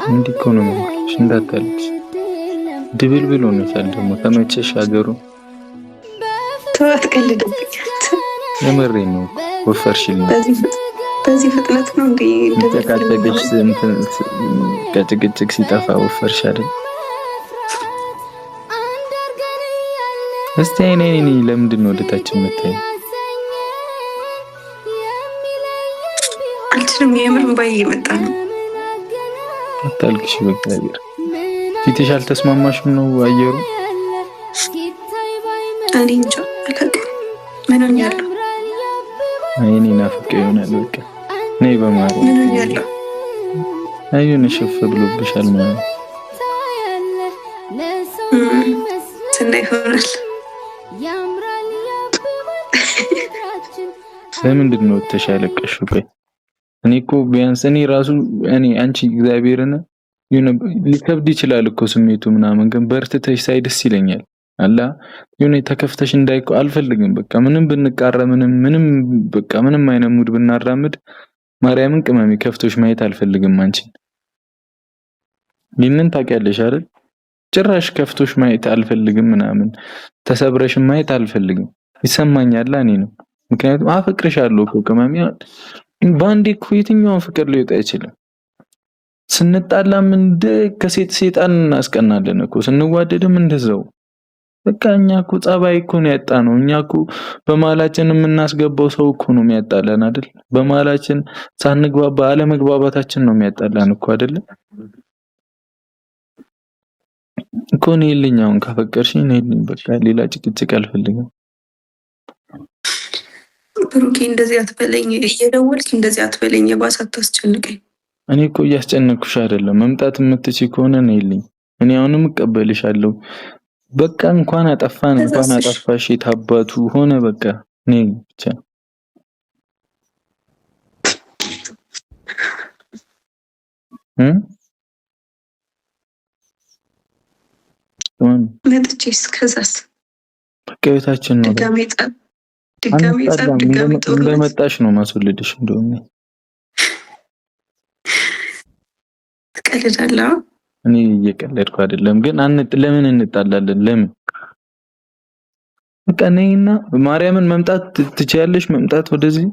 እንዲህ እኮ ነው የምልሽ፣ እንዳታለቅሽ። ድብልብል ሆነሻል ደግሞ ተመቸሽ ሀገሩ። ተዋት ቀልድብኝ። የምሬን ነው። ወፈርሽልኝ። በዚህ ፍጥነት ነው እንዴ? ጨቃጨቅሽ ከጭቅጭቅ ሲጠፋ ወፈርሽ አይደል? እስቲ እኔ ለምንድን ነው ወደታችን የምታይ? አልችልም። የምር ባይ እየመጣ ነው። አታልቅሽ በእግዚአብሔር። ፊትሽ አልተስማማሽም ነው አየሩ? እኔ እንጃ አላውቅም። ምን ሆኛለሁ? እኔ ናፍቄ ይሆናል። በቃ ነይ በማርያም። ምን ሆኛለሁ? አዩን ሽፍ ብሎብሻል ማለት ስናይ ይሆናል። ለምንድን ነው ተሻለቀሽው? ቆይ እኔ እኮ ቢያንስ እኔ ራሱ አንቺ እግዚአብሔርን ሊከብድ ይችላል እኮ ስሜቱ ምናምን፣ ግን በርትተሽ ሳይ ደስ ይለኛል። አላ ተከፍተሽ እንዳይቆ አልፈልግም። በቃ ምንም ብንቃረ ምንም በቃ ምንም አይነት ሙድ ብናራምድ ማርያምን ቅመሚ ከፍቶሽ ማየት አልፈልግም። አንቺን ይሄንን ታውቂያለሽ አይደል? ጭራሽ ከፍቶሽ ማየት አልፈልግም ምናምን፣ ተሰብረሽ ማየት አልፈልግም። ይሰማኛል እኔ ነው። ምክንያቱም አፈቅርሻለሁ እኮ ቅመሚ። ባንዴ እኮ የትኛውን ፍቅር ሊወጣ አይችልም። ስንጣላም እንደ ከሴት ሴጣን እናስቀናለን እኮ፣ ስንዋደድም እንደዛው። በቃ እኛ እኮ ጸባይ እኮ ነው ያጣነው። እኛ እኮ በመሀላችን የምናስገባው ሰው እኮ ነው የሚያጣላን አይደል? በመሀላችን ሳንግባባ አለመግባባታችን ነው የሚያጣላን እኮ አይደል? እኮ ነው ይልኛውን ካፈቀርሽኝ ነው ይልኝ። በቃ ሌላ ጭቅጭቅ አልፈልግም። ብሩኬ እንደዚህ አትበለኝ፣ እየደወልክ እንደዚህ አትበለኝ፣ የባሰ አታስጨንቀኝ። እኔ እኮ እያስጨነኩሽ አይደለም። መምጣት የምትችይ ከሆነ ነው ይልኝ። እኔ አሁንም እቀበልሻለሁ። በቃ እንኳን አጠፋሽ የታባቱ ሆነ። በቃ ነይ ብቻ። መጥቼስ ከዛስ በቃ ቤታችን ነው። ድጋሜ እንደመጣሽ ነው ማስወልድሽ። እንደውም ትቀልዳለህ። እኔ እየቀለድኩ አይደለም፣ ግን ለምን እንጣላለን? ለምን በቃ ነይና ማርያምን መምጣት ትችያለሽ። መምጣት ወደዚህ